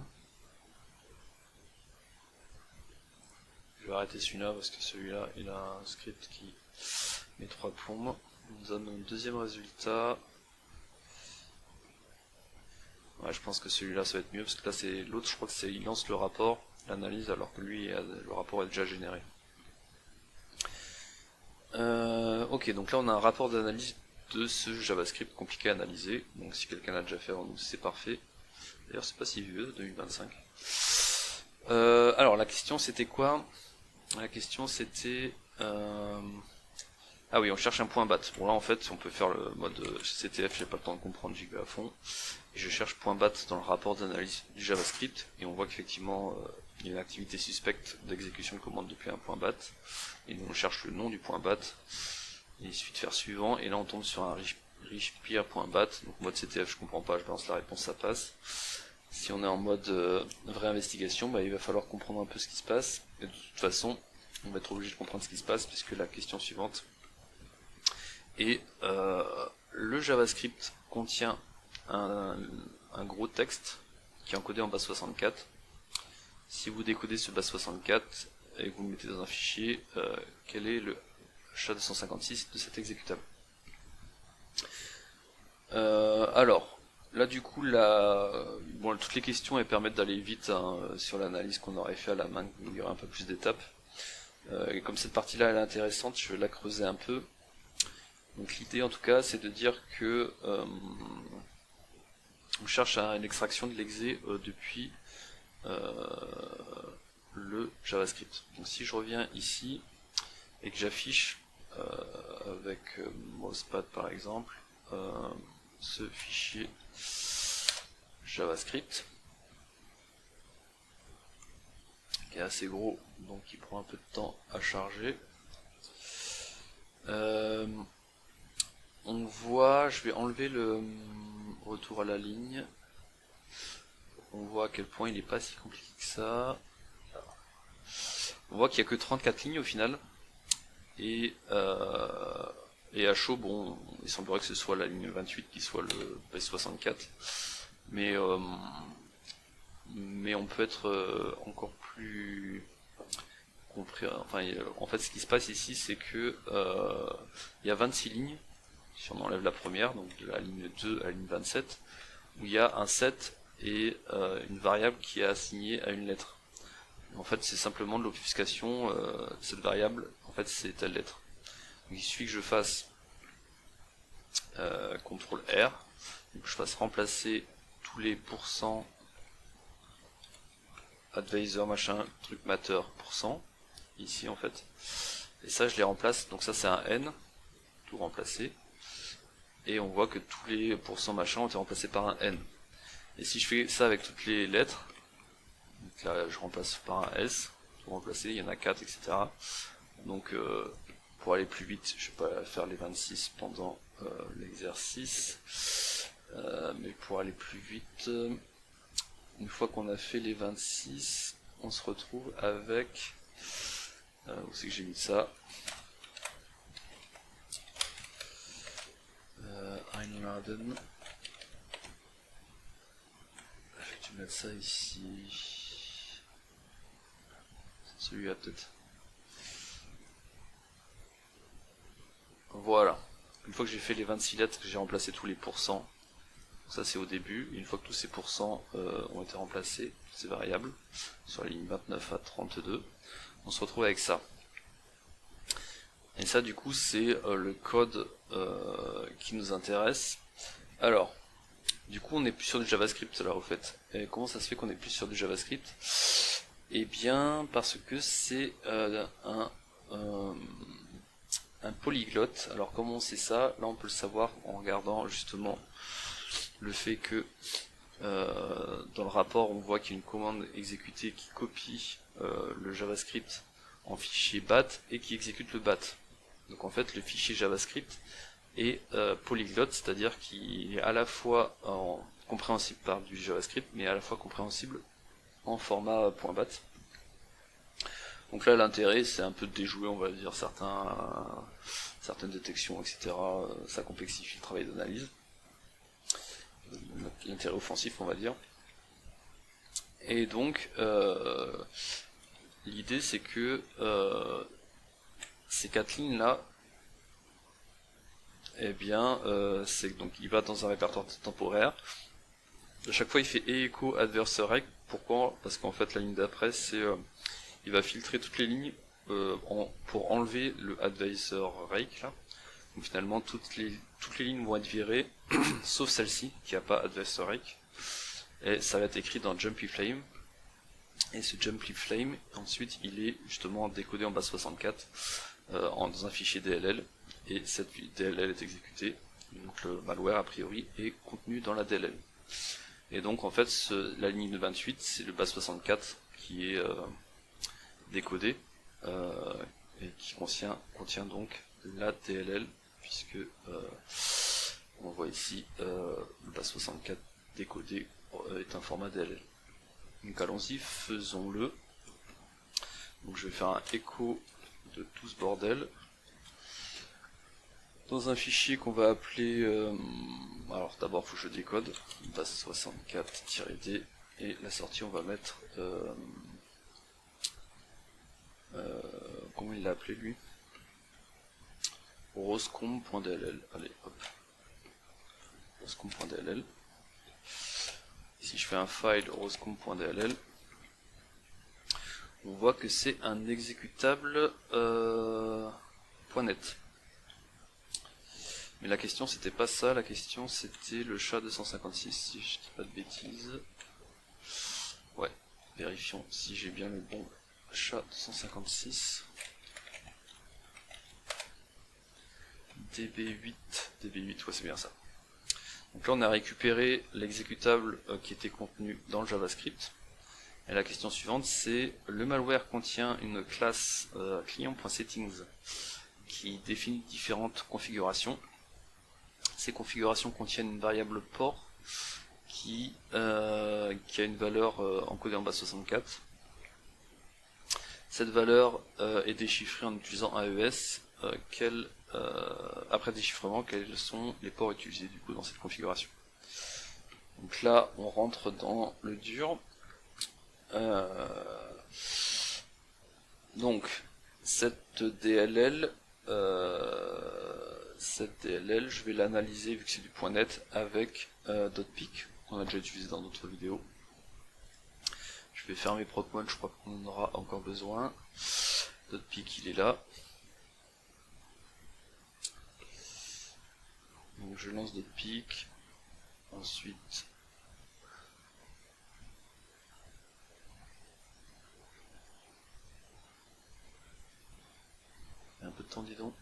je vais arrêter celui-là parce que celui-là il a un script qui met 3 plombes. On nous donne un deuxième résultat. Ouais, je pense que celui-là ça va être mieux parce que là c'est l'autre, je crois que c'est il lance le rapport, l'analyse, alors que lui le rapport est déjà généré. Ok, donc là on a un rapport d'analyse de ce JavaScript compliqué à analyser. Donc si quelqu'un l'a déjà fait avant nous, c'est parfait. D'ailleurs c'est pas si vieux, 2025. Alors la question c'était quoi? La question c'était ah oui, on cherche un point bat. Bon là en fait on peut faire le mode CTF, j'ai pas le temps de comprendre, j'y vais à fond. Et je cherche point bat dans le rapport d'analyse du JavaScript et on voit qu'effectivement il y a une activité suspecte d'exécution de commande depuis un point bat. Et nous on cherche le nom du point bat. Et il suffit de faire suivant et là on tombe sur un richpeer.bat. Donc mode CTF je comprends pas, je balance la réponse, ça passe. Si on est en mode vraie investigation, bah, il va falloir comprendre un peu ce qui se passe. Et de toute façon, on va être obligé de comprendre ce qui se passe puisque la question suivante est le JavaScript contient un gros texte qui est encodé en base 64. Si vous décodez ce base 64 et que vous le mettez dans un fichier, quel est le SHA-256 de cet exécutable? Alors, là du coup, bon, toutes les questions elles permettent d'aller vite hein, sur l'analyse qu'on aurait fait à la main, il y aurait un peu plus d'étapes. Et comme cette partie-là elle est intéressante, je vais la creuser un peu. Donc l'idée en tout cas c'est de dire que on cherche une extraction de l'exé depuis le JavaScript. Donc si je reviens ici et que j'affiche avec Mousepad par exemple, ce fichier JavaScript qui est assez gros, donc il prend un peu de temps à charger. On voit, je vais enlever le retour à la ligne. On voit à quel point il n'est pas si compliqué que ça. On voit qu'il n'y a que 34 lignes au final. Et à chaud, bon, il semblerait que ce soit la ligne 28 qui soit le base64. Mais on peut être encore plus compris. Enfin, en fait, ce qui se passe ici, c'est que il y a 26 lignes. Si on enlève la première, donc de la ligne 2 à la ligne 27, où il y a un set et une variable qui est assignée à une lettre. En fait, c'est simplement de l'obfuscation. Cette variable, en fait, c'est telle lettre. Donc, il suffit que je fasse CTRL R, donc je fasse remplacer tous les pourcents advisor machin truc matter %, ici en fait, et ça je les remplace, donc ça c'est un N, tout remplacé, et on voit que tous les pourcents machin ont été remplacés par un N. Et si je fais ça avec toutes les lettres, donc là je remplace par un S, tout remplacé, il y en a 4, etc. Donc pour aller plus vite, je vais pas faire les 26 pendant l'exercice, mais pour aller plus vite, une fois qu'on a fait les 26, on se retrouve avec... où c'est que j'ai mis ça? Einladen. Je vais mettre ça ici. C'est celui-là peut-être. Voilà. Une fois que j'ai fait les 26 lettres, que j'ai remplacé tous les pourcents, ça c'est au début, et une fois que tous ces pourcents ont été remplacés, ces variables, sur la ligne 29 à 32, on se retrouve avec ça. Et ça du coup c'est le code qui nous intéresse. Alors, du coup on est plus sur du JavaScript là au fait. Et comment ça se fait qu'on est plus sur du JavaScript? Eh bien parce que c'est un polyglotte. Alors comment on sait ça? Là on peut le savoir en regardant justement le fait que dans le rapport on voit qu'il y a une commande exécutée qui copie le JavaScript en fichier bat et qui exécute le bat. Donc en fait le fichier JavaScript est polyglotte, c'est-à-dire qu'il est à la fois compréhensible par du JavaScript mais à la fois compréhensible en format .bat. Donc là l'intérêt c'est un peu de déjouer, on va dire, certaines détections, etc. Ça complexifie le travail d'analyse. L'intérêt offensif on va dire. Et donc l'idée c'est que ces 4 lignes là, eh bien c'est donc il va dans un répertoire temporaire. À chaque fois il fait echo adversor rec. Pourquoi? Parce qu'en fait la ligne d'après c'est il va filtrer toutes les lignes pour enlever le advisor rake là. Donc finalement toutes les lignes vont être virées sauf celle-ci qui n'a pas advisor rake, et ça va être écrit dans Jumpy Flame, et ce Jumpy Flame ensuite il est justement décodé en base 64 dans un fichier DLL, et cette DLL est exécutée, donc le malware a priori est contenu dans la DLL. Et donc en fait la ligne 28 c'est le base 64 qui est décodé et qui contient donc la DLL, puisque on voit ici le base 64 décodé est un format DLL. Donc allons-y, faisons-le. Donc je vais faire un écho de tout ce bordel dans un fichier qu'on va appeler alors d'abord il faut que je décode base 64-d, et la sortie on va mettre comment il l'a appelé lui, roscom.dll. Allez hop, roscom.dll. Si je fais un file roscom.dll, on voit que c'est un exécutable .net. Mais la question c'était pas ça, la question c'était le SHA-256, si je dis pas de bêtises. Ouais, vérifions si j'ai bien le bon SHA-256. db8, ouais c'est bien ça. Donc là on a récupéré l'exécutable qui était contenu dans le JavaScript. Et la question suivante c'est, le malware contient une classe client.settings qui définit différentes configurations. Ces configurations contiennent une variable port qui a une valeur encodée en base 64. Cette valeur est déchiffrée en utilisant AES. Après déchiffrement, quels sont les ports utilisés du coup dans cette configuration? Donc là, on rentre dans le dur. Donc cette DLL, je vais l'analyser vu que c'est du .NET avec .pic qu'on a déjà utilisé dans d'autres vidéos. Je vais fermer proc1, je crois qu'on en aura encore besoin. .pic il est là. Donc je lance .pic. Ensuite un peu de temps dis donc.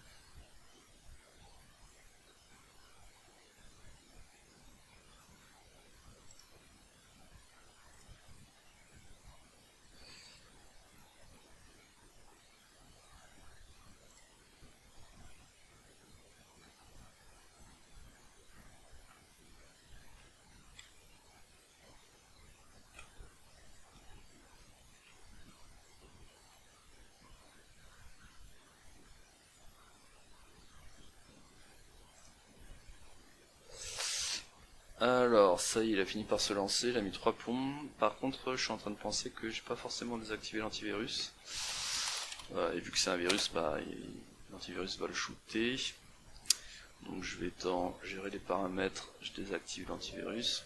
Alors, ça y est, il a fini par se lancer, il a mis 3 plombs. Par contre, je suis en train de penser que j'ai pas forcément désactivé l'antivirus. Et vu que c'est un virus, l'antivirus va le shooter. Donc je vais dans gérer les paramètres, je désactive l'antivirus.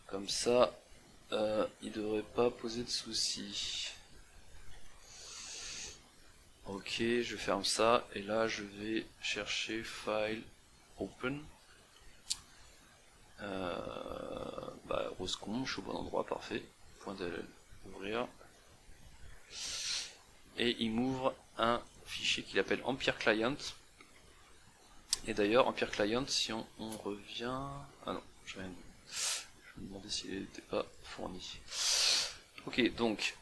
Comme ça, il devrait pas poser de soucis. Ok, je ferme ça, et là je vais chercher File, Open. Roscon, je suis au bon endroit, parfait. .dll, ouvrir. Et il m'ouvre un fichier qu'il appelle Empire Client. Et d'ailleurs, Empire Client, si on revient... Ah non, je me demandais s'il n'était pas fourni. Ok, donc,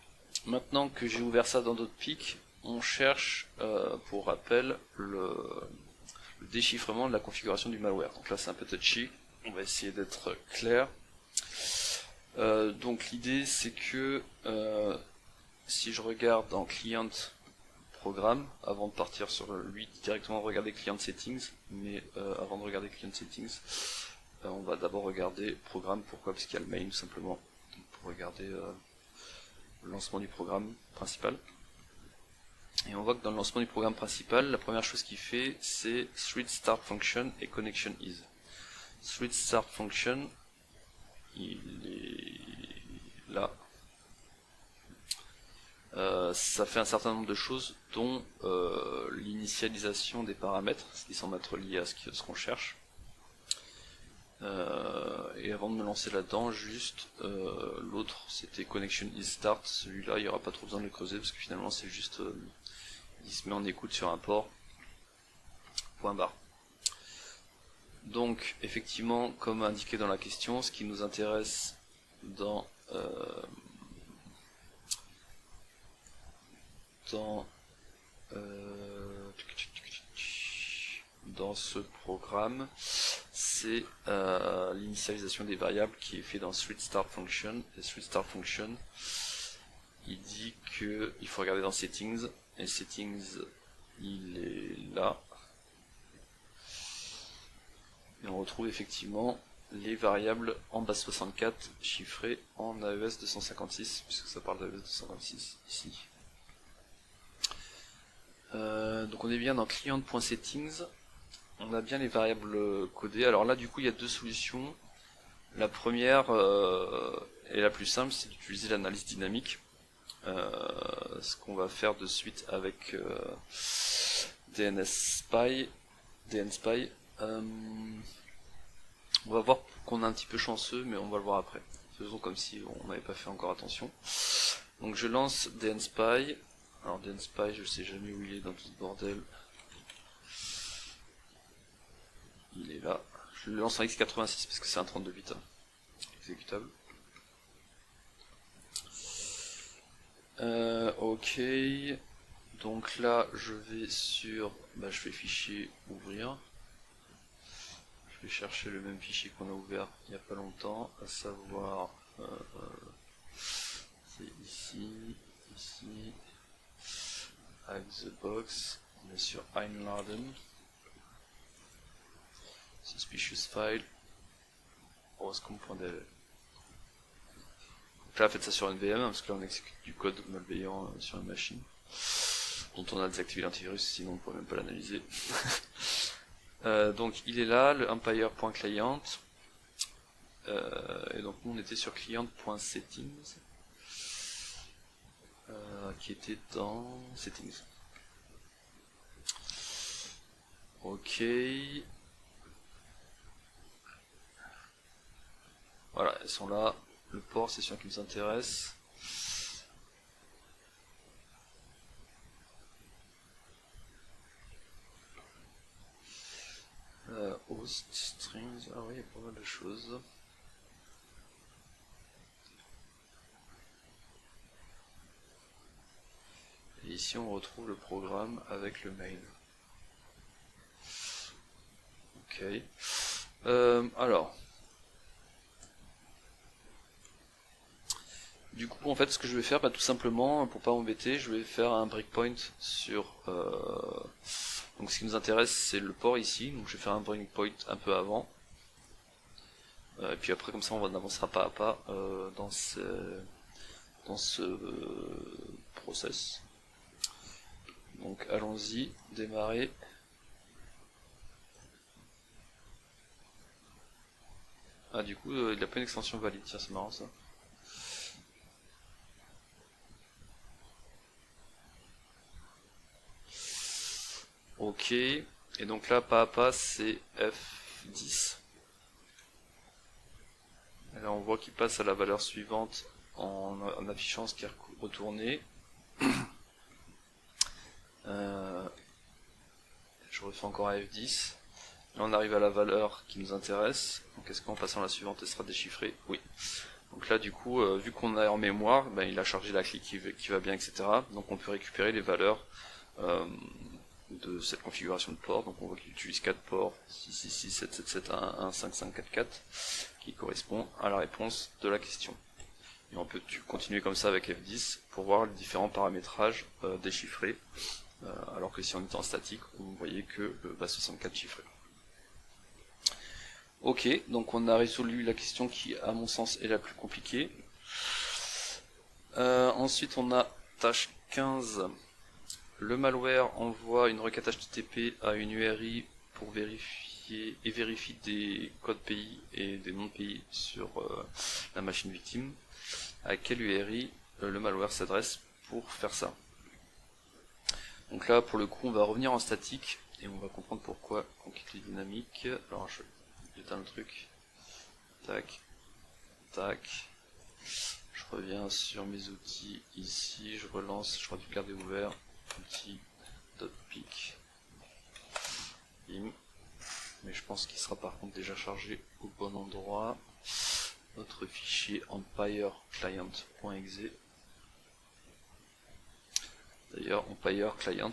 maintenant que j'ai ouvert ça dans .pic, on cherche, pour rappel, le déchiffrement de la configuration du malware. Donc là, c'est un peu touchy. On va essayer d'être clair. Donc l'idée c'est que si je regarde dans Client Programme, avant de partir sur lui directement regarder Client Settings, mais avant de regarder Client Settings, on va d'abord regarder Programme. Pourquoi? Parce qu'il y a le main tout simplement, pour regarder le lancement du programme principal. Et on voit que dans le lancement du programme principal, la première chose qu'il fait c'est thread start function et connection is. Thread start function, il est là. Ça fait un certain nombre de choses, dont l'initialisation des paramètres, ce qui semble être lié à ce qu'on cherche. Et avant de me lancer là-dedans, juste l'autre, c'était connection is start. Celui-là, il n'y aura pas trop besoin de le creuser parce que finalement, c'est juste il se met en écoute sur un port. Point barre. Donc effectivement, comme indiqué dans la question, ce qui nous intéresse dans ce programme, c'est l'initialisation des variables qui est fait dans thread start function. Et thread start function, il dit que il faut regarder dans settings, et settings il est là. Et on retrouve effectivement les variables en base 64 chiffrées en AES 256, puisque ça parle d'AES 256 ici. Donc on est bien dans client.settings, on a bien les variables codées. Alors là du coup il y a deux solutions. La première et la plus simple, c'est d'utiliser l'analyse dynamique. Ce qu'on va faire de suite avec DNSPy. On va voir qu'on est un petit peu chanceux, mais on va le voir après. Faisons comme si on n'avait pas fait encore attention. Donc je lance DNSPy. Alors DNSPy, je sais jamais où il est dans tout ce bordel. il est là. Je le lance en x86 parce que c'est un 32 bits exécutable. Ok, donc là je vais sur, je fais fichier ouvrir. Je vais chercher le même fichier qu'on a ouvert il n'y a pas longtemps, à savoir c'est ici, avec the box, on est sur Einladen, suspicious file, roscom.dll. Donc là, faites ça sur une VM, parce que là on exécute du code malveillant sur une machine, dont on a désactivé l'antivirus, sinon on ne pourrait même pas l'analyser. Donc il est là, le empire.client, et donc nous on était sur client.settings, qui était dans settings. Ok. Voilà, elles sont là. Le port, c'est celui qui nous intéresse. Host, strings, ah oui, il y a pas mal de choses. Et ici, on retrouve le programme avec le mail. Ok. Alors. Du coup, en fait, ce que je vais faire, tout simplement, pour pas m'embêter, je vais faire un breakpoint sur... Donc ce qui nous intéresse, c'est le port ici, donc je vais faire un breakpoint un peu avant. Et puis après, comme ça, on avancera pas à pas dans ce process. Donc allons-y, démarrer. Ah, du coup, il n'a pas une extension valide, tiens, c'est marrant ça. Ok, et donc là, pas à pas, c'est F10. Et là, on voit qu'il passe à la valeur suivante en affichant ce qui est retourné. Je refais encore à F10. Là, on arrive à la valeur qui nous intéresse. Donc, est-ce qu'en passant à la suivante, elle sera déchiffrée? Oui. Donc là, du coup, vu qu'on a en mémoire, il a chargé la clé qui va bien, etc. Donc, on peut récupérer les valeurs de cette configuration de port. Donc on voit qu'il utilise 4 ports, 666, 777, 1, 5, 5, 4, 4, qui correspond à la réponse de la question. Et on peut continuer comme ça avec F10 pour voir les différents paramétrages déchiffrés, alors que si on est en statique, vous voyez que le base64 chiffré. Ok, donc on a résolu la question qui, à mon sens, est la plus compliquée. Ensuite, on a tâche 15. Le malware envoie une requête HTTP à une URI pour vérifier et vérifie des codes pays et des noms de pays sur la machine victime. À quelle URI le malware s'adresse pour faire ça? Donc là, pour le coup, on va revenir en statique et on va comprendre pourquoi on quitte les dynamiques. Alors, j'éteins le truc. Tac, tac. Je reviens sur mes outils ici. Je relance. Je crois que je garder ouvert. Outil.pic. Bim. Mais je pense qu'il sera par contre déjà chargé au bon endroit. Notre fichier empire-client.exe. D'ailleurs, Empire Client,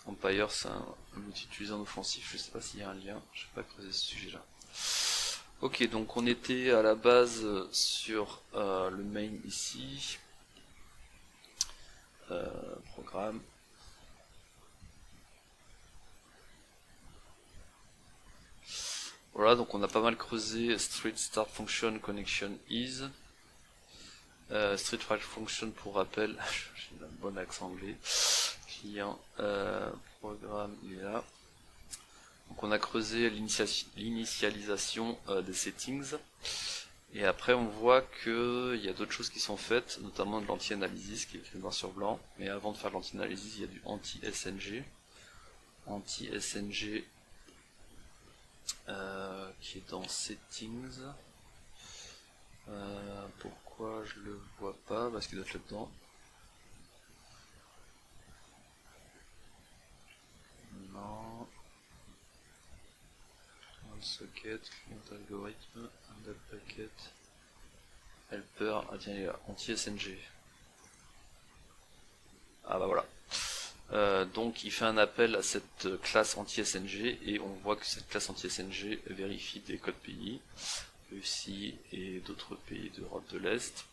Empire, c'est un outil utilisé en offensif. Je sais pas s'il y a un lien. Je vais pas creuser ce sujet-là. Ok, donc on était à la base sur le main ici. Programme. Voilà, donc on a pas mal creusé Street Start Function Connection Is. Street File Function pour rappel, j'ai un bon accent anglais. Client, programme, il est là. Donc on a creusé l'initialisation des settings. Et après on voit qu'il y a d'autres choses qui sont faites, notamment de l'anti-analysis qui est écrit noir sur blanc. Mais avant de faire l'anti-analysis, il y a du anti-SNG. Anti-SNG qui est dans settings. Pourquoi je le vois pas? Parce qu'il doit être là-dedans. Non. packet, client algorithme, handle packet, helper, ah tiens il est là, anti-SNG. Ah bah voilà. Donc il fait un appel à cette classe anti-SNG et on voit que cette classe anti-SNG vérifie des codes pays, Russie et d'autres pays d'Europe de l'Est.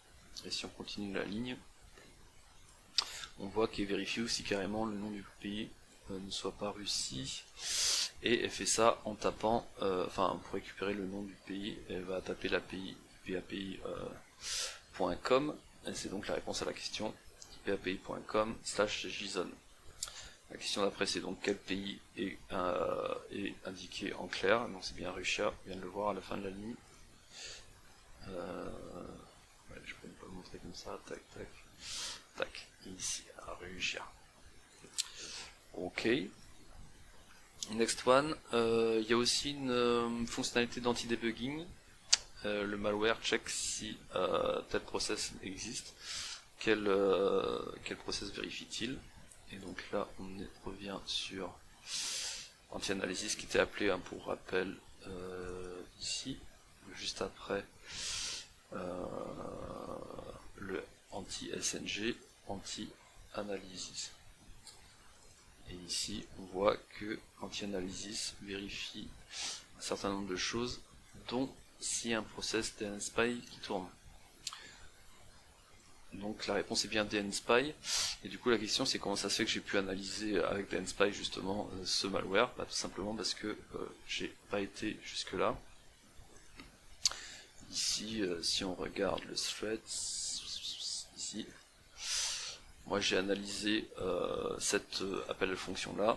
Et si on continue la ligne, on voit qu'elle vérifie aussi carrément le nom du pays ne soit pas Russie. Et elle fait ça en tapant, pour récupérer le nom du pays, elle va taper l'API ipapi.com, et c'est donc la réponse à la question ipapi.com/json. La question d'après c'est donc quel pays est indiqué en clair, donc c'est bien Russia, on vient de le voir à la fin de la ligne. Je peux pas le montrer comme ça, tac, tac, tac, ici, à Russia. Ok. Next one, il y a aussi une fonctionnalité d'anti-debugging. Le malware check si tel process existe. Quel process vérifie-t-il? Et donc là, on revient sur anti-analysis qui était appelé, pour rappel, ici, juste après le anti-SNG, anti-analysis. Et ici, on voit que anti-analysis vérifie un certain nombre de choses, dont si un process DNSPy qui tourne. Donc la réponse est bien DNSPy, et du coup la question c'est comment ça se fait que j'ai pu analyser avec DNSPy justement ce malware. Tout simplement parce que j'ai pas été jusque là. Ici, si on regarde le thread, ici, moi j'ai analysé cet appel de fonction là.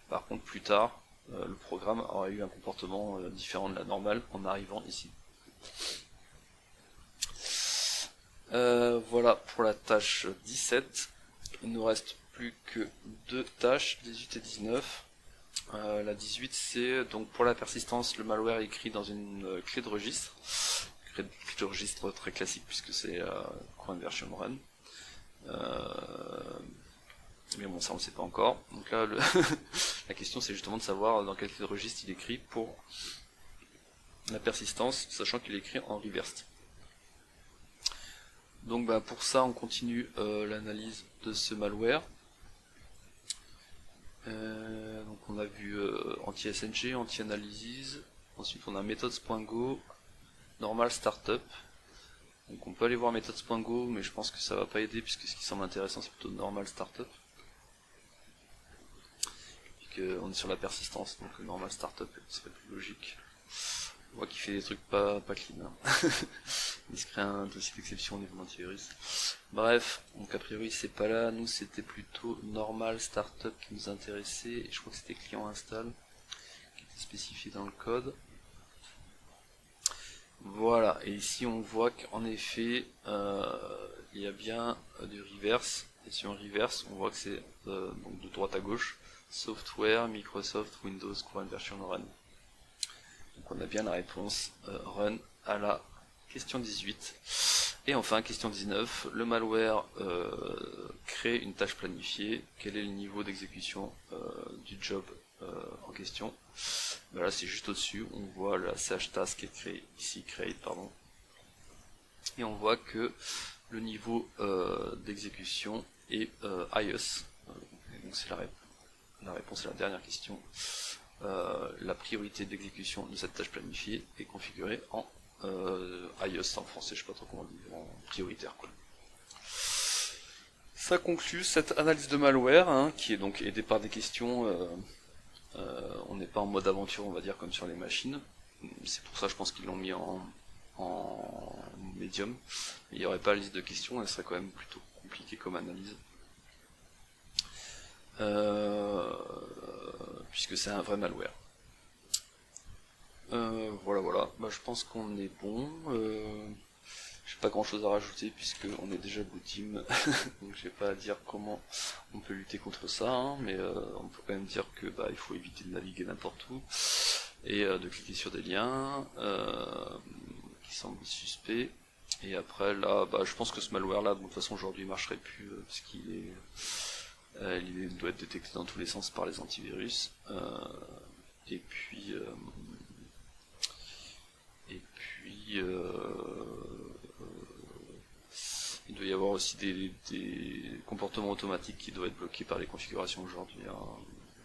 Par contre plus tard, le programme aurait eu un comportement différent de la normale en arrivant ici. Voilà pour la tâche 17. Il nous reste plus que deux tâches, 18 et 19. La 18 c'est donc pour la persistance, le malware est écrit dans une clé de registre. Clé de registre très classique puisque c'est conversion run. Mais bon, ça on ne sait pas encore. Donc là, la question c'est justement de savoir dans quelle clé de registre il écrit pour la persistance, sachant qu'il est écrit en reverse. Donc pour ça, on continue l'analyse de ce malware. Donc on a vu anti-SNG, anti-analysis. Ensuite on a methods.go, normal startup. Donc on peut aller voir methods.go, mais je pense que ça va pas aider puisque ce qui semble intéressant c'est plutôt normal startup. On est sur la persistance, donc normal startup serait plus logique. On voit qu'il fait des trucs pas clean. Hein. Il se crée un dossier d'exception au niveau d'antivirus. Bref, donc a priori c'est pas là, nous c'était plutôt normal startup qui nous intéressait, et je crois que c'était client install qui était spécifié dans le code. Voilà, et ici on voit qu'en effet il y a bien du reverse, et si on reverse on voit que c'est donc de droite à gauche, software, Microsoft, Windows, current version run. Donc on a bien la réponse run à la question 18. Et enfin, question 19, le malware crée une tâche planifiée. Quel est le niveau d'exécution du job en question? Là c'est juste au-dessus, on voit la chtask qui est créée ici, create pardon. Et on voit que le niveau d'exécution est IOS. Donc c'est la réponse à la dernière question. La priorité d'exécution de cette tâche planifiée est configurée en IOS en français, je sais pas trop comment dire, en prioritaire quoi. Ça conclut cette analyse de malware qui est donc aidée par des questions. On n'est pas en mode aventure on va dire comme sur les machines. C'est pour ça je pense qu'ils l'ont mis en médium. Il n'y aurait pas la liste de questions, elle serait quand même plutôt compliquée comme analyse. Puisque c'est un vrai malware. Voilà, je pense qu'on est bon. J'ai pas grand chose à rajouter puisque on est déjà blue team, donc j'ai pas à dire comment on peut lutter contre ça, mais on peut quand même dire que il faut éviter de naviguer n'importe où et de cliquer sur des liens qui semblent suspects. Et après là, je pense que ce malware là, de toute façon aujourd'hui il marcherait plus parce qu'il est il doit être détecté dans tous les sens par les antivirus. Et puis aussi il doit y avoir aussi des comportements automatiques qui doivent être bloqués par les configurations aujourd'hui, hein,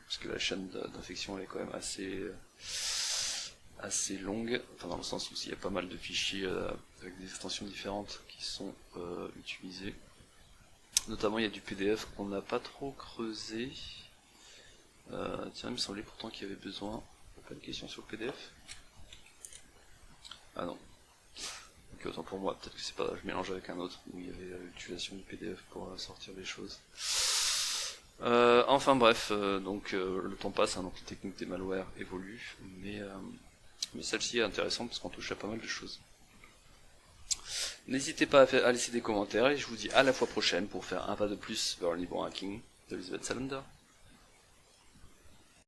parce que la chaîne d'infection elle est quand même assez longue, enfin dans le sens où il y a pas mal de fichiers avec des extensions différentes qui sont utilisés. Notamment il y a du PDF qu'on n'a pas trop creusé. Tiens, il me semblait pourtant qu'il y avait besoin. Pas de questions sur le PDF? Ah non. Ok, autant pour moi, peut-être que c'est pas. Je mélange avec un autre où il y avait l'utilisation du PDF pour sortir les choses. Enfin bref, donc le temps passe, hein, donc les techniques des malwares évoluent, mais celle-ci est intéressante parce qu'on touche à pas mal de choses. N'hésitez pas à laisser des commentaires et je vous dis à la fois prochaine pour faire un pas de plus vers le niveau hacking d'Elizabeth Salander.